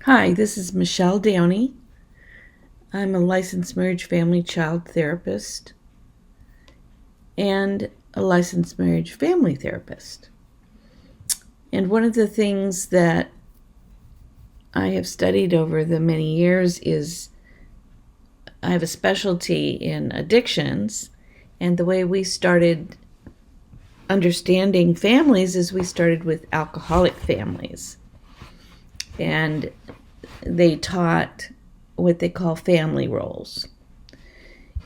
Hi, this is Michele Downey. I'm a licensed marriage, family, child therapist and a licensed marriage, family therapist. And one of the things that I have studied over the many years is I have a specialty in addictions, and the way we started understanding families is we started with alcoholic families. And they taught what they call family roles.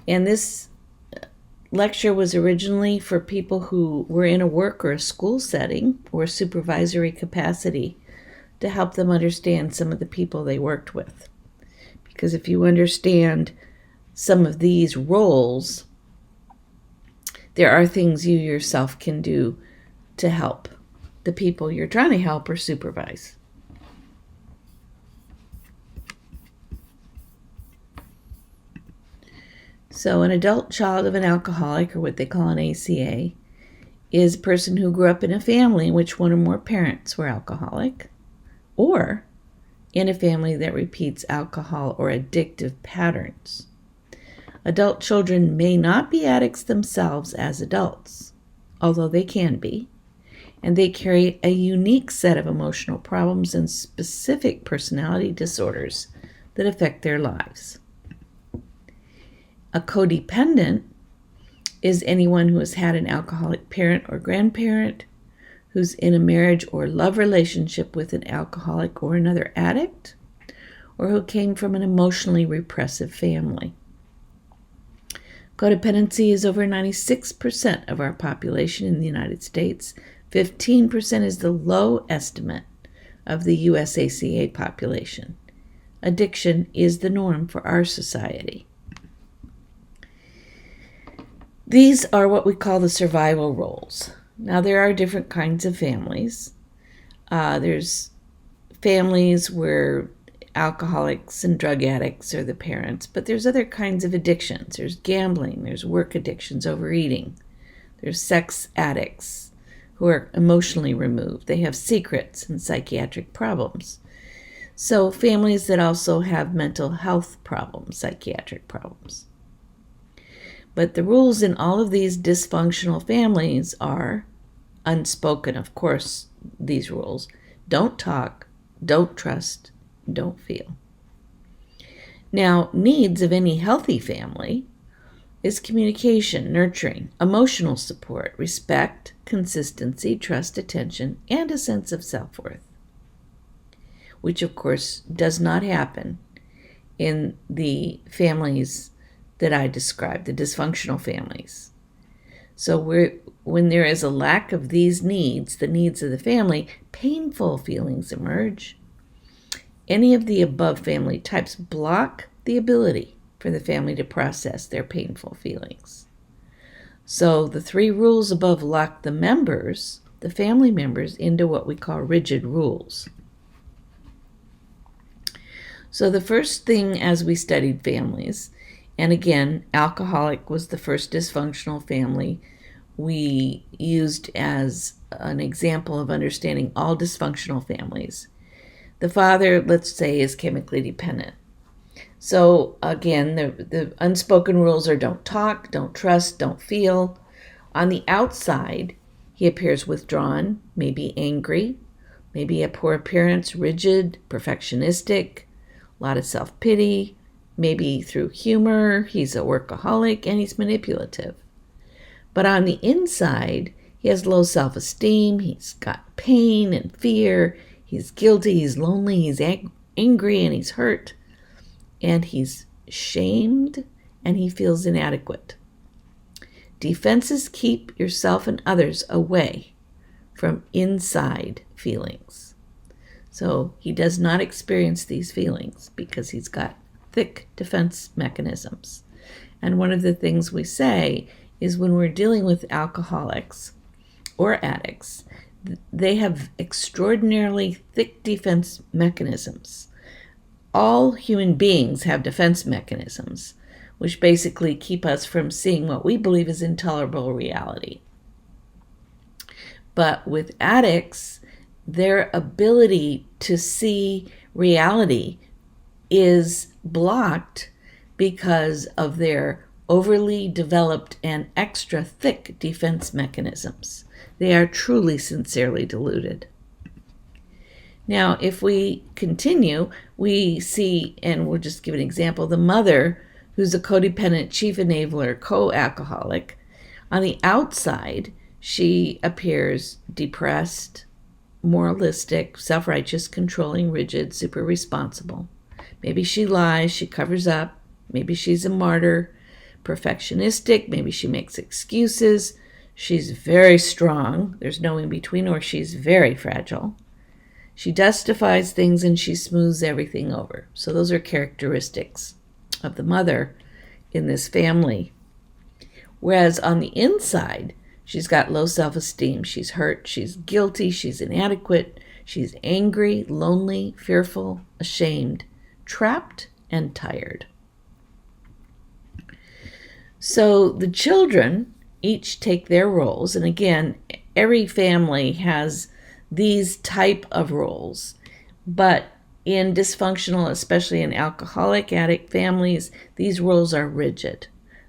And this lecture was originally for people who were in a work or a school setting or supervisory capacity to help them understand some of the people they worked with. Because if you understand some of these roles, there are things you yourself can do to help the people you're trying to help or supervise. So an adult child of an alcoholic, or what they call an ACA, is a person who grew up in a family in which one or more parents were alcoholic, or in a family that repeats alcohol or addictive patterns. Adult children may not be addicts themselves as adults, although they can be, and they carry a unique set of emotional problems and specific personality disorders that affect their lives. A codependent is anyone who has had an alcoholic parent or grandparent, who's in a marriage or love relationship with an alcoholic or another addict, or who came from an emotionally repressive family. Codependency is over 96% of our population in the United States. 15% is the low estimate of the US ACA population. Addiction is the norm for our society. These are what we call the survival roles. Now, there are different kinds of families. There's families where alcoholics and drug addicts are the parents, but there's other kinds of addictions. There's gambling, there's work addictions, overeating. There's sex addicts who are emotionally removed. They have secrets and psychiatric problems. So families that also have mental health problems, psychiatric problems. But the rules in all of these dysfunctional families are unspoken, of course, these rules. Don't talk, don't trust, don't feel. Now, needs of any healthy family is communication, nurturing, emotional support, respect, consistency, trust, attention, and a sense of self-worth, which, of course, does not happen in the families that I described, the dysfunctional families. So when there is a lack of these needs, the needs of the family, painful feelings emerge. Any of the above family types block the ability for the family to process their painful feelings. So the three rules above lock the family members, into what we call rigid rules. So the first thing as we studied families, and again, alcoholic was the first dysfunctional family we used as an example of understanding all dysfunctional families. The father, let's say, is chemically dependent. So again, the unspoken rules are don't talk, don't trust, don't feel. On the outside, he appears withdrawn, maybe angry, maybe a poor appearance, rigid, perfectionistic, a lot of self-pity. Maybe through humor, he's a workaholic and he's manipulative. But on the inside, he has low self-esteem, he's got pain and fear, he's guilty, he's lonely, he's angry, and he's hurt, and he's shamed, and he feels inadequate. Defenses keep yourself and others away from inside feelings. So he does not experience these feelings because he's got thick defense mechanisms. And one of the things we say is when we're dealing with alcoholics or addicts, they have extraordinarily thick defense mechanisms. All human beings have defense mechanisms, which basically keep us from seeing what we believe is intolerable reality. But with addicts, their ability to see reality is blocked because of their overly developed and extra thick defense mechanisms. They are truly sincerely deluded. Now, if we continue, we see, and we'll just give an example, the mother who's a codependent chief enabler, co-alcoholic. On the outside, she appears depressed, moralistic, self-righteous, controlling, rigid, super responsible. Maybe she lies, she covers up, maybe she's a martyr, perfectionistic, maybe she makes excuses, she's very strong, there's no in between, or she's very fragile. She justifies things and she smooths everything over. So those are characteristics of the mother in this family. Whereas on the inside, she's got low self-esteem. She's hurt, she's guilty, she's inadequate, she's angry, lonely, fearful, ashamed, trapped, and tired. So the children each take their roles. And again, every family has these type of roles. But in dysfunctional, especially in alcoholic addict families, these roles are rigid.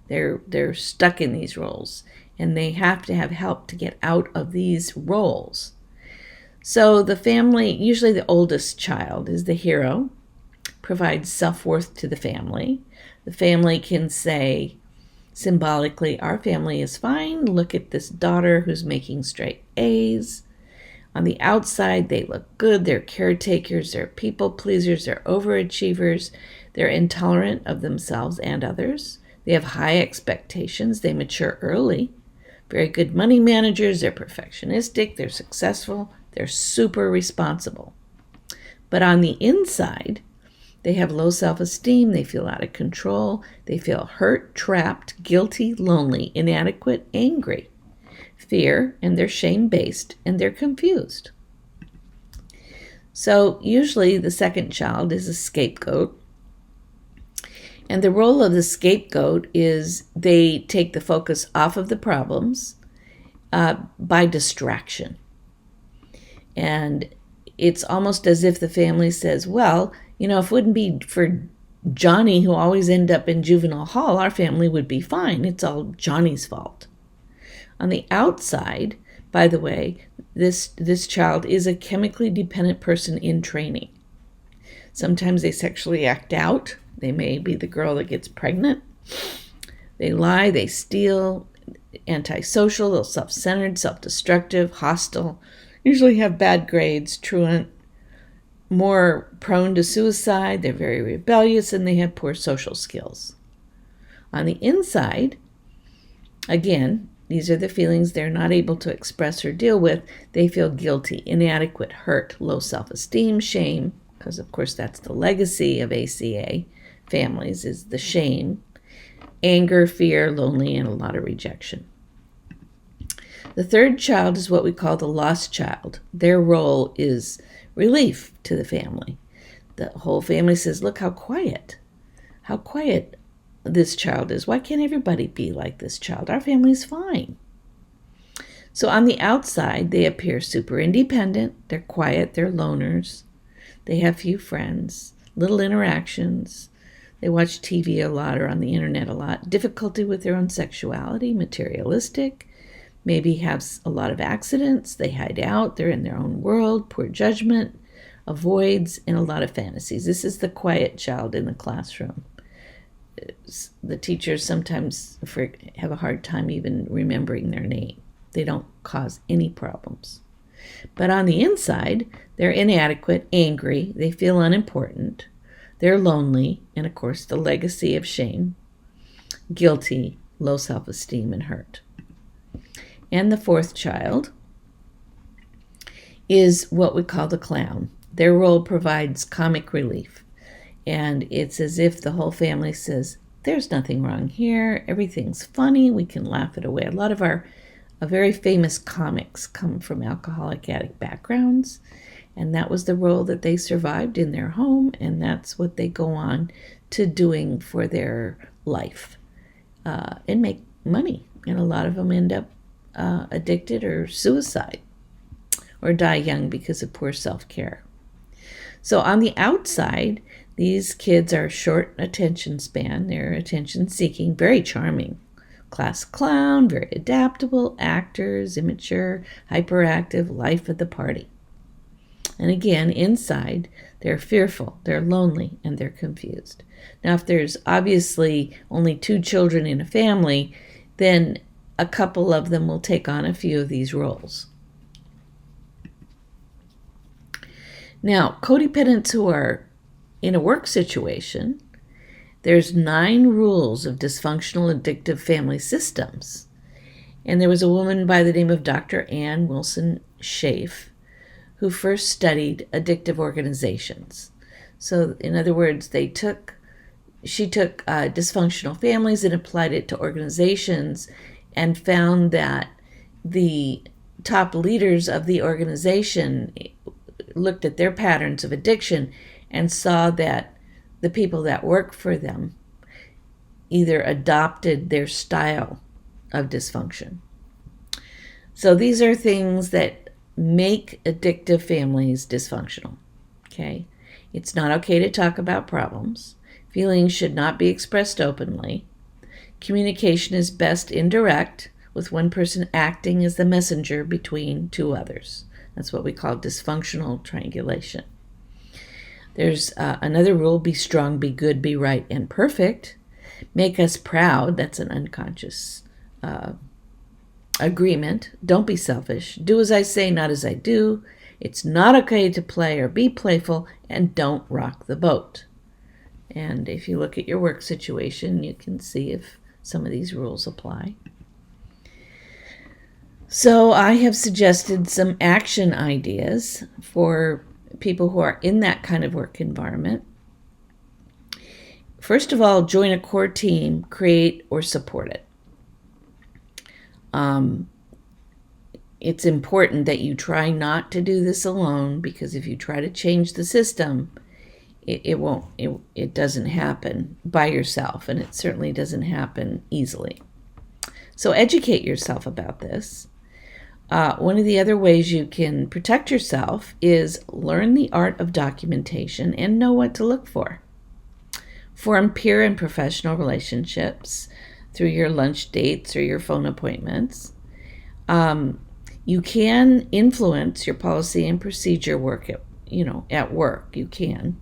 They're stuck in these roles, and they have to have help to get out of these roles. So the family, usually the oldest child, is the hero, provides self-worth to the family. The family can say symbolically, our family is fine. Look at this daughter who's making straight A's. On the outside, they look good. They're caretakers. They're people pleasers. They're overachievers. They're intolerant of themselves and others. They have high expectations. They mature early. Very good money managers. They're perfectionistic. They're successful. They're super responsible. But on the inside, they have low self-esteem. They feel out of control. They feel hurt, trapped, guilty, lonely, inadequate, angry, fear, and they're shame-based, and they're confused. So usually the second child is a scapegoat. And the role of the scapegoat is they take the focus off of the problems by distraction. And it's almost as if the family says, well, if it wouldn't be for Johnny, who always end up in juvenile hall, our family would be fine. It's all Johnny's fault. On the outside, by the way, this child is a chemically dependent person in training. Sometimes they sexually act out. They may be the girl that gets pregnant. They lie, they steal, antisocial, they're self-centered, self-destructive, hostile, usually have bad grades, truant, more prone to suicide, they're very rebellious, and they have poor social skills. On the inside, again, these are the feelings they're not able to express or deal with. They feel guilty, inadequate, hurt, low self-esteem, shame, because of course that's the legacy of ACA families, is the shame, anger, fear, lonely, and a lot of rejection. The third child is what we call the lost child. Their role is relief to the family. The whole family says, look how quiet this child is. Why can't everybody be like this child? Our family's fine. So on the outside, they appear super independent. They're quiet. They're loners. They have few friends, little interactions. They watch TV a lot or on the internet a lot. Difficulty with their own sexuality, materialistic. Maybe have a lot of accidents. They hide out. They're in their own world. Poor judgment, avoids, and a lot of fantasies. This is the quiet child in the classroom. The teachers sometimes have a hard time even remembering their name. They don't cause any problems. But on the inside, they're inadequate, angry, they feel unimportant, they're lonely, and of course the legacy of shame, guilty, low self-esteem, and hurt. And the fourth child is what we call the clown. Their role provides comic relief. And it's as if the whole family says, there's nothing wrong here, everything's funny, we can laugh it away. A lot of our very famous comics come from alcoholic addict backgrounds, and that was the role that they survived in their home, and that's what they go on to doing for their life and make money. And a lot of them end up addicted or suicide or die young because of poor self-care. So on the outside, these kids are short attention span. They're attention seeking, very charming. Class clown, very adaptable, actors, immature, hyperactive, life of the party. And again, inside, they're fearful, they're lonely, and they're confused. Now, if there's obviously only 2 children in a family, then a couple of them will take on a few of these roles. Now, codependents who are in a work situation, there's 9 rules of dysfunctional addictive family systems. And there was a woman by the name of Dr. Ann Wilson Schaaf who first studied addictive organizations. So in other words, she took dysfunctional families and applied it to organizations and found that the top leaders of the organization looked at their patterns of addiction and saw that the people that work for them either adopted their style of dysfunction. So these are things that make addictive families dysfunctional. Okay? It's not okay to talk about problems. Feelings should not be expressed openly. Communication is best indirect, with one person acting as the messenger between 2 others. That's what we call dysfunctional triangulation. There's another rule: be strong, be good, be right, and perfect. Make us proud. That's an unconscious agreement. Don't be selfish. Do as I say, not as I do. It's not okay to play or be playful, and don't rock the boat. And if you look at your work situation, you can see if some of these rules apply. So I have suggested some action ideas for people who are in that kind of work environment. First of all, join a core team, create or support it. It's important that you try not to do this alone, because if you try to change the system, it doesn't happen by yourself, and it certainly doesn't happen easily. So educate yourself about this. One of the other ways you can protect yourself is learn the art of documentation and know what to look for. Form peer and professional relationships through your lunch dates or your phone appointments. You can influence your policy and procedure work at work. You can.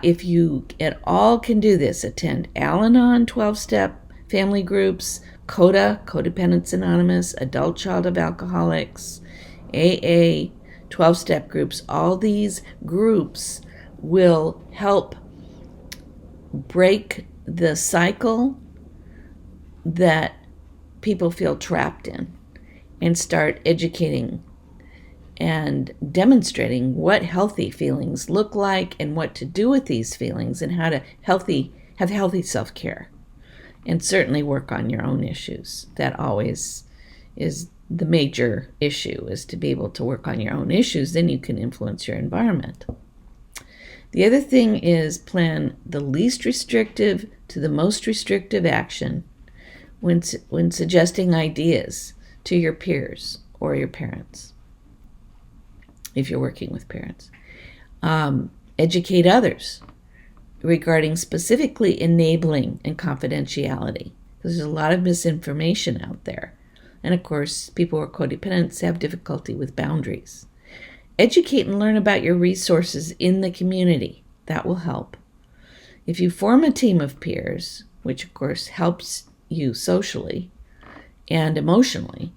If you at all can do this, attend Al-Anon 12-step family groups, CODA, Codependence Anonymous, Adult Child of Alcoholics, AA, 12-step groups. All these groups will help break the cycle that people feel trapped in and start educating and demonstrating what healthy feelings look like and what to do with these feelings and how to have healthy self-care. And certainly work on your own issues. That always is the major issue, is to be able to work on your own issues. Then you can influence your environment. The other thing is plan the least restrictive to the most restrictive action when suggesting ideas to your peers or your parents, if you're working with parents. Educate others regarding specifically enabling and confidentiality, because there's a lot of misinformation out there. And of course, people who are codependents have difficulty with boundaries. Educate and learn about your resources in the community. That will help. If you form a team of peers, which of course helps you socially and emotionally,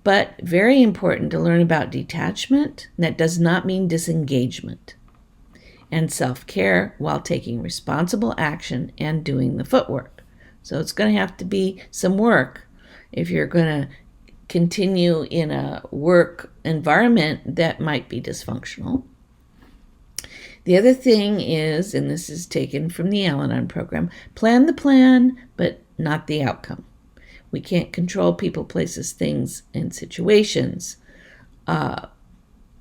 but very important to learn about detachment. That does not mean disengagement. And self-care while taking responsible action and doing the footwork. So it's going to have to be some work if you're going to continue in a work environment that might be dysfunctional. The other thing is, and this is taken from the Al-Anon program, plan the plan, but not the outcome. We can't control people, places, things, and situations.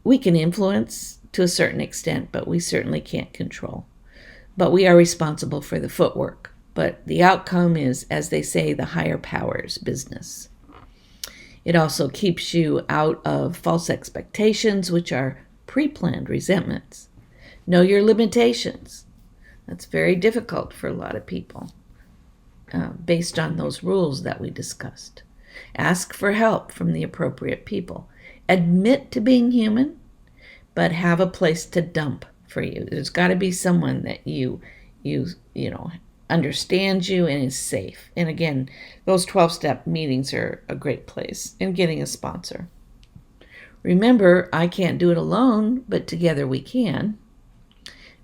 We can influence to a certain extent, but we certainly can't control. But we are responsible for the footwork. But the outcome is, as they say, the higher power's business. It also keeps you out of false expectations, which are pre-planned resentments. Know your limitations. That's very difficult for a lot of people based on those rules that we discussed. Ask for help from the appropriate people. Admit to being human, but have a place to dump for you. There's got to be someone that you understands you and is safe. And again, those 12-step meetings are a great place. And getting a sponsor. Remember, I can't do it alone, but together we can.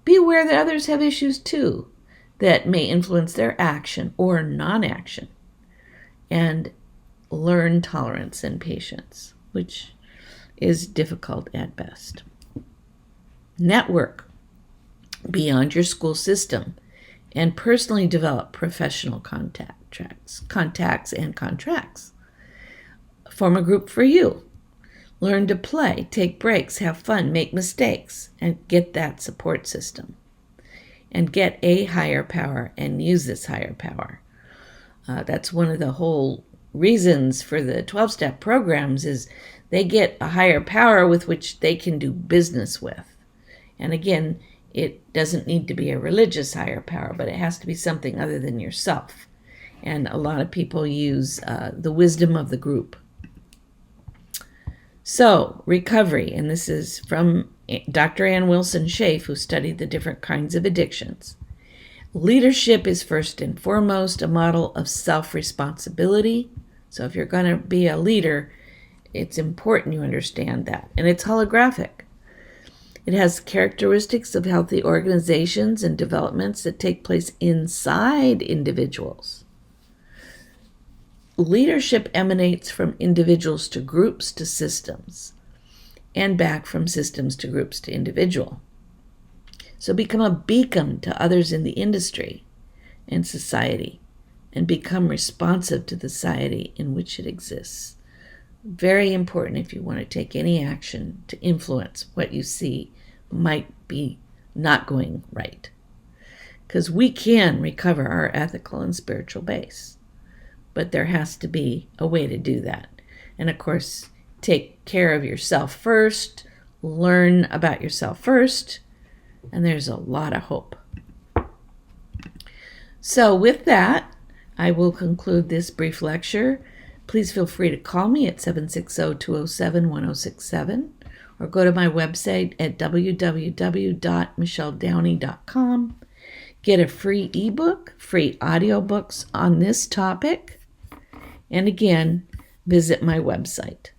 Be aware that others have issues too that may influence their action or non-action. And learn tolerance and patience, which is difficult at best. Network beyond your school system and personally develop professional contacts and contracts. Form a group for you. Learn to play, take breaks, have fun, make mistakes, and get that support system. And get a higher power and use this higher power. That's one of the whole reasons for the 12-step programs is they get a higher power with which they can do business with. And again, it doesn't need to be a religious higher power, but it has to be something other than yourself. And a lot of people use the wisdom of the group. So, recovery, and this is from Dr. Ann Wilson Schaaf, who studied the different kinds of addictions. Leadership is first and foremost a model of self-responsibility. So if you're going to be a leader, it's important you understand that. And it's holographic. It has characteristics of healthy organizations and developments that take place inside individuals. Leadership emanates from individuals to groups to systems, and back from systems to groups to individual. So become a beacon to others in the industry and society, and become responsive to the society in which it exists. Very important if you want to take any action to influence what you see might be not going right. Because we can recover our ethical and spiritual base. But there has to be a way to do that. And of course, take care of yourself first, learn about yourself first, and there's a lot of hope. So with that, I will conclude this brief lecture. Please feel free to call me at 760-207-1067 or go to my website at www.micheledowney.com. Get a free ebook, free audiobooks on this topic. And again, visit my website.